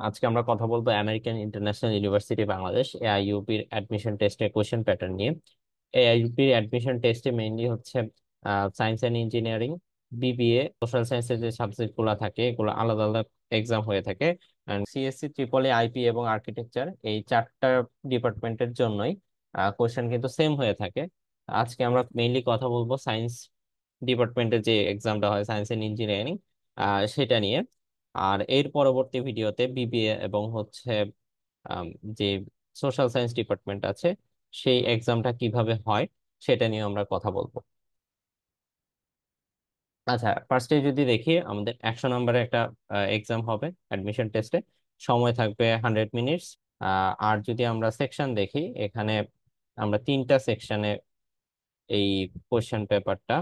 আজকে আমরা কথা বলবো আমেরিকান ইন্টারন্যাশনাল ইউনিভার্সিটি বাংলাদেশ এআইইউপির অ্যাডমিশন টেস্টের কোশ্চেন প্যাটার্ন নিয়ে। এআইইউপির অ্যাডমিশন টেস্টে মেইনলি হচ্ছে science and engineering, BBA, social সায়েন্সের যে সাবজেক্ট গুলো থাকে এগুলো আলাদা আলাদা এক্সাম হয়ে থাকে। And CSC, triple A, IP এবং আর্কিটেকচার এই চারটা ডিপার্টমেন্টের জন্যই কোশ্চেন কিন্তু সেম হয়ে থাকে। আজকে আমরা মেইনলি কথা বলবো সায়েন্স ডিপার্টমেন্টের যে এক্সামটা হয়, সায়েন্স অ্যান্ড ইঞ্জিনিয়ারিং, সেটা নিয়ে। আর এর পরবর্তী ভিডিওতে বিবিএ এবং হচ্ছে আম, যে সোশ্যাল সায়েন্স ডিপার্টমেন্ট আছে সেই এক্সামটা কিভাবে হয় সেটা নিয়ে আমরা কথা বলবো। আচ্ছা, ফার্স্টে যদি দেখি, আমাদের 100 নম্বরের একটা এক্সাম হবে অ্যাডমিশন টেস্টে। সময় থাকবে 100 মিনিটস। আর যদি আমরা সেকশন দেখি, এখানে আমরা তিনটা সেকশনে এই কোশ্চেন পেপারটা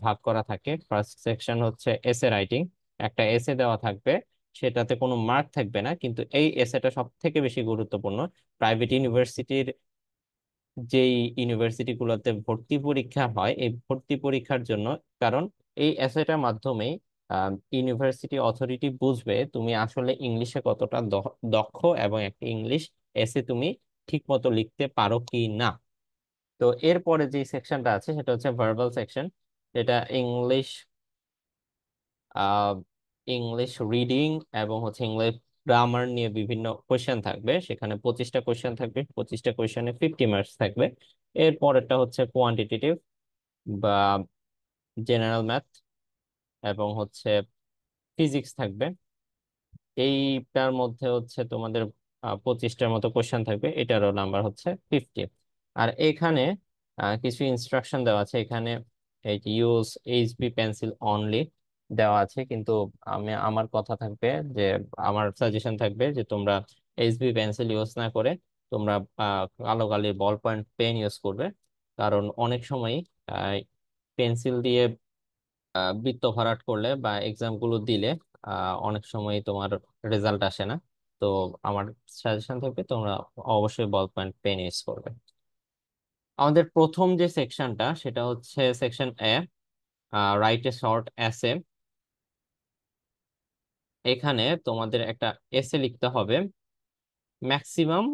ভাগ করা থাকে। ফার্স্ট সেকশন হচ্ছে এসে রাইটিং। একটা এসে দেওয়া থাকবে, সেটাতে কোনো মার্ক থাকবে না, কিন্তু এই এসেটা সব থেকে বেশি গুরুত্বপূর্ণ প্রাইভেট ইউনিভার্সিটির। যেই ইউনিভার্সিটি গুলোতে ভর্তি পরীক্ষা হয় এই ভর্তি পরীক্ষার জন্য, কারণ এই এসেটার মাধ্যমেই ইউনিভার্সিটি অথরিটি বুঝবে তুমি আসলে ইংলিশে কতটা দক্ষ এবং একটা ইংলিশ এসে তুমি ঠিক মতো লিখতে পারো কি না। তো এরপরে যে সেকশনটা আছে সেটা হচ্ছে ভার্বাল সেকশন। যেটা ইংলিশ, আহ ইংলিশ রিডিং এবং হচ্ছে ইংলিশ গ্রামার নিয়ে বিভিন্ন কোশ্চেন থাকবে। সেখানে 25টা কোশ্চেন থাকবে, 25টা কোশ্চেনে 50 মার্কস থাকবে। এরপরেরটা হচ্ছে কোয়ান্টিটেটিভ বা জেনারেল ম্যাথ এবং হচ্ছে ফিজিক্স থাকবে। এইটার মধ্যে হচ্ছে তোমাদের 25টার মতো কোশ্চেন থাকবে, এটারও নাম্বার হচ্ছে 50। আর এখানে কিছু ইনস্ট্রাকশন দেওয়া আছে। এখানে এই ইউজ এইচবি পেন্সিল অনলি দেওয়া আছে, কিন্তু আমার কথা থাকবে যে, আমার সাজেশন থাকবে যে তোমরা এইচবি পেন্সিল ইউজ না করে তোমরা কালো কালির বল পয়েন্ট পেন ইউজ করবে। কারণ অনেক সময় পেন্সিল দিয়ে বৃত্ত ভরাট করলে বা এক্সাম গুলো দিলে অনেক সময় তোমার রেজাল্ট আসে না। তো আমার সাজেশন থাকবে তোমরা অবশ্যই বল পয়েন্ট পেন ইউজ করবে। আমাদের প্রথম যে সেকশনটা সেটা হচ্ছে section A, write a short এসে। এখানে তোমাদের একটা এসে লিখতে হবে ম্যাক্সিমাম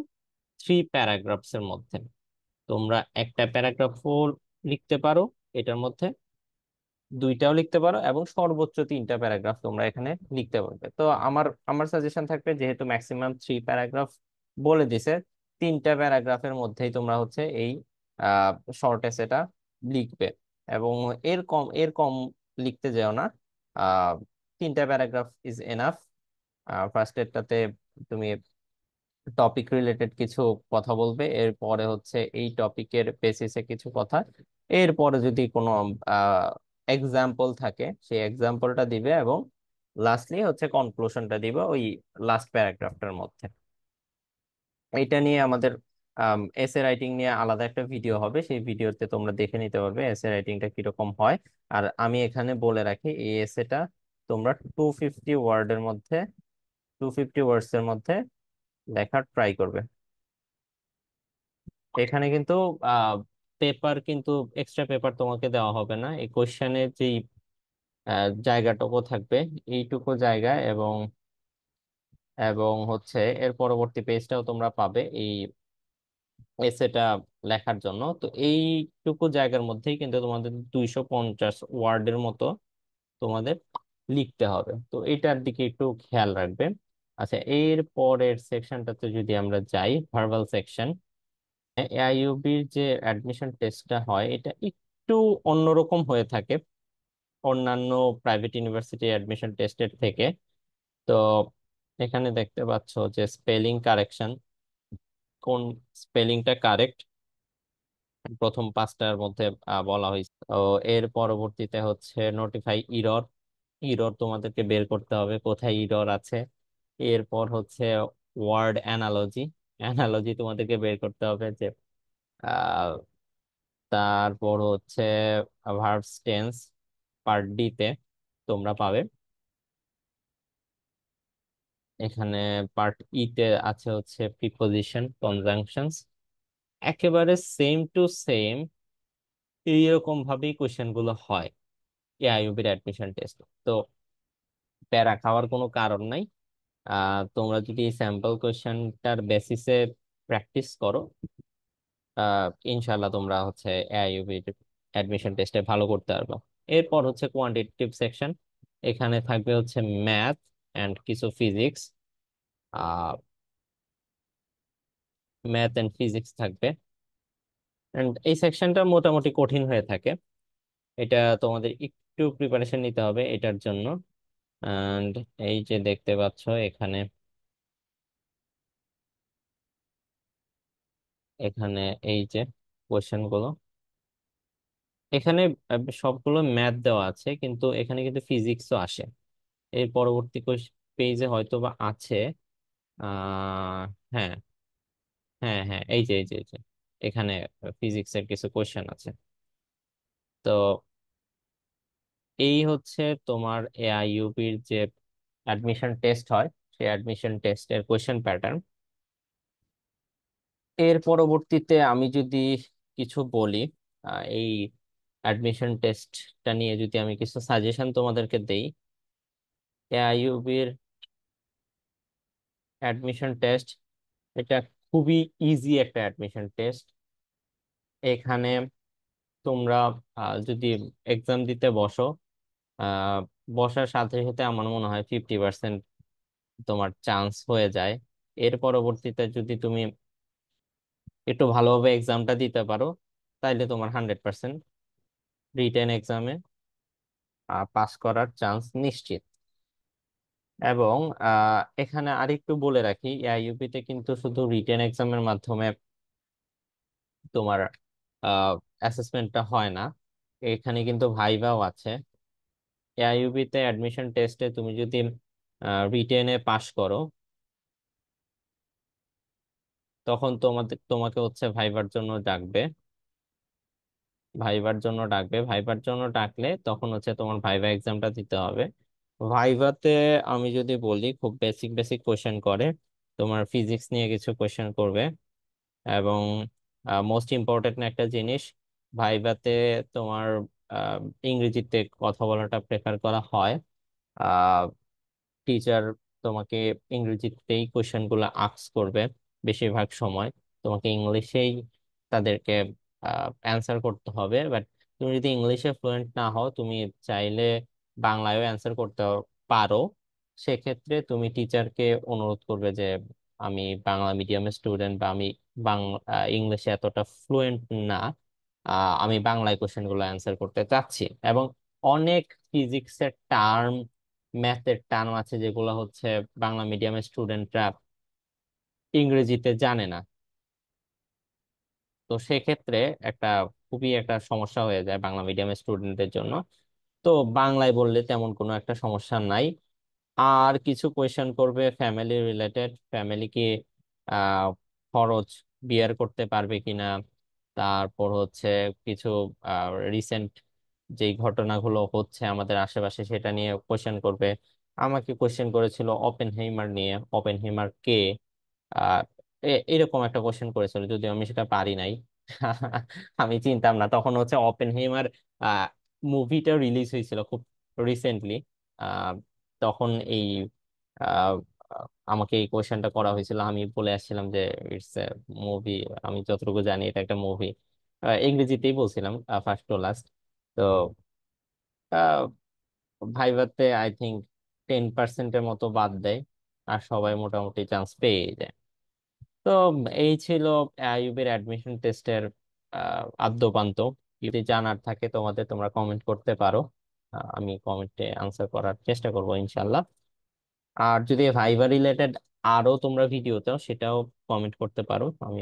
3 প্যারাগ্রাফস এর মধ্যে। তোমরা একটা প্যারাগ্রাফও লিখতে পারো এটার মধ্যে, দুইটাও লিখতে পারো, এবং সর্বোচ্চ 3টা প্যারাগ্রাফ তোমরা এখানে লিখতে পারবে। তো আমার আমার সাজেশন থাকবে, যেহেতু ম্যাক্সিমাম 3 প্যারাগ্রাফ বলে দিছে, 3টা প্যারাগ্রাফের মধ্যেই তোমরা হচ্ছে এই শর্ট এসেটা লিখবে। এবং এর কম লিখতে যেও না। আহ 3টা প্যারাগ্রাফ ইজ এনাফ। ফার্স্ট এরটাতে তুমি টপিক রিলেটেড কিছু কথা বলবে, এরপরে হচ্ছে এই টপিকের বেসিসে কিছু কথা, এরপরে যদি কোনো এক্সাম্পল থাকে সেই এক্সাম্পলটা দিবে, এবং লাস্টলি হচ্ছে কনক্লুশনটা দিবে ওই লাস্ট প্যারাগ্রাফটার মধ্যে। এটা নিয়ে আমাদের এসে রাইটিং নিয়ে আলাদা একটা ভিডিও হবে, সেই ভিডিওতে তোমরা দেখে নিতে পারবে এসে রাইটিংটা কিরকম হয়। আর আমি এখানে বলে রাখি, এই এসেটা তোমরা 250 ওয়ার্ডের মধ্যে, 250 ওয়ার্ডস এর মধ্যে লেখার ট্রাই করবে। এখানে কিন্তু পেপার কিন্তু এক্সট্রা পেপার তোমাকে দেওয়া হবে না। এই কোশ্চেনের যেই জায়গাটুকু থাকবে এইটুকু জায়গা, এবং এবং হচ্ছে এর পরবর্তী পেজটাও তোমরা পাবে এই এসেটা লেখার জন্য। তো এইটুকু জায়গার মধ্যেই কিন্তু তোমাদের 250 ওয়ার্ডের মতো তোমাদের লিখতে হবে। তো এটার দিকে একটু খেয়াল রাখবে। আচ্ছা, এর পরের সেকশনটাতে যদি আমরা যাই, ভার্বাল সেকশন। এআইইউবির যে অ্যাডমিশন টেস্টটা হয় এটা একটু অন্যরকম হয়ে থাকে অন্যান্য প্রাইভেট ইউনিভার্সিটি অ্যাডমিশন টেস্টের থেকে। তো এখানে দেখতে পাচ্ছ যে স্পেলিং কারেকশন, কোন স্পেলিংটা কারেক্ট প্রথম 5টার মধ্যে বলা হয়েছে। তো এর পরবর্তীতে হচ্ছে নোটিফাই ইরর। ইরর তোমাদেরকে বের করতে হবে কোথায় ইরর আছে। এরপর হচ্ছে ওয়ার্ড অ্যানালজি। অ্যানালজি তোমাদেরকে বের করতে হবে যে তারপর হচ্ছে ভার্বস টেন্স পার্ট ডি তে তোমরা পাবে। এখানে পার্ট ই তে আছে হচ্ছে প্রিপোজিশন, কনজাংশনস। একেবারে সেম টু সেম এইরকম ভাবেই কোশ্চেন গুলো হয় এআইইউবির অ্যাডমিশন টেস্ট। তো প্যারা খাওয়ার কোনো কারণ নাই। তোমরা যদি স্যাম্পল কোয়েশ্চেনটার বেসিসে প্র্যাকটিস করো, ইনশাল্লাহ তোমরা হচ্ছে এআইইউবি অ্যাডমিশন টেস্টে ভালো করতে পারবে। এরপর হচ্ছে কোয়ান্টিটেটিভ সেকশন। এখানে থাকবে হচ্ছে ম্যাথ এন্ড কিছু ফিজিক্স। ম্যাথ এন্ড ফিজিক্স থাকবে। এন্ড এই সেকশনটা মোটামুটি কঠিন হয়ে থাকে। এটা তোমাদের একটু প্রিপারেশন নিতে হবে এটার জন্য। এন্ড এই যে দেখতে পাচ্ছ এখানে, এখানে এই যে কোয়েশ্চেন গুলো, এখানে সবগুলো ম্যাথ দেওয়া আছে, কিন্তু এখানে কিন্তু ফিজিক্সও আসে। এর পরবর্তী পেজে হয়তো বা আছে। হ্যাঁ, হ্যাঁ, হ্যাঁ, এই যে এখানে ফিজিক্স এর কিছু কোয়েশ্চেন আছে। তো এই হচ্ছে তোমার এআইইউবির যে অ্যাডমিশন টেস্ট হয়, সেই অ্যাডমিশন টেস্টের কোয়েশ্চেন প্যাটার্ন। এর পরবর্তীতে আমি যদি কিছু বলি, এই অ্যাডমিশন টেস্টটা নিয়ে যদি আমি কিছু সাজেশন তোমাদেরকে দেই। এআইইউবির অ্যাডমিশন টেস্ট এটা খুবই ইজি একটা অ্যাডমিশন টেস্ট। এখানে তোমরা যদি এক্সাম দিতে বসো, আহ, বসার সাথে সাথে আমার মনে হয় 50% তোমার চান্স হয়ে যায়। এর পরবর্তীতে যদি তুমি একটু ভালোভাবে এক্সামটা দিতে পারো, তাইলে তোমার 100% রিটেন এক্সামে পাস করার চান্স নিশ্চিত। এবং এখানে আরেকটু বলে রাখি, এআইইউপি তে কিন্তু শুধু রিটেন এক্সামের মাধ্যমে তোমার অ্যাসেসমেন্টটা হয় না, এখানে কিন্তু ভাইভাও আছে। এআইইউবি তে অ্যাডমিশন টেস্টে তুমি যদি রিটেনে পাশ করো, তখন তোমাকে হচ্ছে ভাইবার জন্য ডাকবে। ভাইবার জন্য ডাকলে তখন হচ্ছে তোমার ভাইভা এক্সামটা দিতে হবে। ভাইভাতে আমি যদি বলি, খুব বেসিক বেসিক কোশ্চেন করে, তোমার ফিজিক্স নিয়ে কিছু কোশ্চেন করবে। এবং মোস্ট ইম্পর্টেন্ট একটা জিনিস, ভাইভাতে তোমার আহ, ইংরেজিতে কথা বলাটা প্রেফার করা হয়। টিচার তোমাকে ইংরেজিতেই কোশ্চেন গুলো আস্ক করবে বেশিরভাগ সময়। তোমাকে ইংলিশেই তাদেরকে অ্যান্সার করতে হবে। বাট তুমি যদি ইংলিশে ফ্লুয়েন্ট না হও, তুমি চাইলে বাংলায়ও অ্যান্সার করতে পারো। সেক্ষেত্রে তুমি টিচারকে অনুরোধ করবে যে আমি বাংলা মিডিয়ামের স্টুডেন্ট, বা আমি বাংলা ইংলিশে এতটা ফ্লুয়েন্ট না, আমি বাংলায় কোশ্চেন গুলো অ্যান্সার করতে চাচ্ছি। এবং অনেক ফিজিক্সের টার্ম, ম্যাথের টার্ম আছে যেগুলো হচ্ছে বাংলা মিডিয়ামের স্টুডেন্টরা ইংরেজিতে জানে না। তো সেক্ষেত্রে একটা খুবই একটা সমস্যা হয়ে যায় বাংলা মিডিয়ামের স্টুডেন্টদের জন্য। তো বাংলায় বললে তেমন কোনো একটা সমস্যা নাই। আর কিছু কোয়েশ্চেন করবে ফ্যামিলি রিলেটেড, ফ্যামিলি কি আহ খরচ বিয়ার করতে পারবে কিনা। তারপর হচ্ছে কিছু রিসেন্ট যেই ঘটনাগুলো হচ্ছে আমাদের আশেপাশে সেটা নিয়ে কোয়েশ্চেন করবে। আমাকে কোয়েশ্চেন করেছিল ওপেনহেইমার নিয়ে, ওপেনহেইমার কে। আহ এরকম একটা কোয়েশ্চেন করেছিল, যদিও আমি সেটা পারি নাই। আমি চিনতাম না তখন হচ্ছে ওপেনহেইমার মুভিটা রিলিজ হয়েছিল খুব রিসেন্টলি। তখন এই আহ, আমাকে এই কোয়েশ্চেনটা করা হয়েছিল, আমি বলে আসছিলাম যে ইটস এ মুভি। আমি যতটুকু জানি এটা একটা মুভি। ইংরেজিতেই বলছিলাম ফার্স্ট টু লাস্ট। তো ভাইভাতে আই থিঙ্ক 10%-এর মতো বাদ দেয়, আর সবাই মোটামুটি চান্স পেয়ে যায়। তো এই ছিল আইইউবির অ্যাডমিশন টেস্টের আদ্যোপান্ত। যদি জানার থাকে তোমাদের, তোমরা কমেন্ট করতে পারো। আমি কমেন্টে আনসার করার চেষ্টা করবো ইনশাল্লাহ। আর যদি ভাইবা রিলেটেড আরো তোমরা ভিডিও চাও, সেটাও কমেন্ট করতে পারো, আমি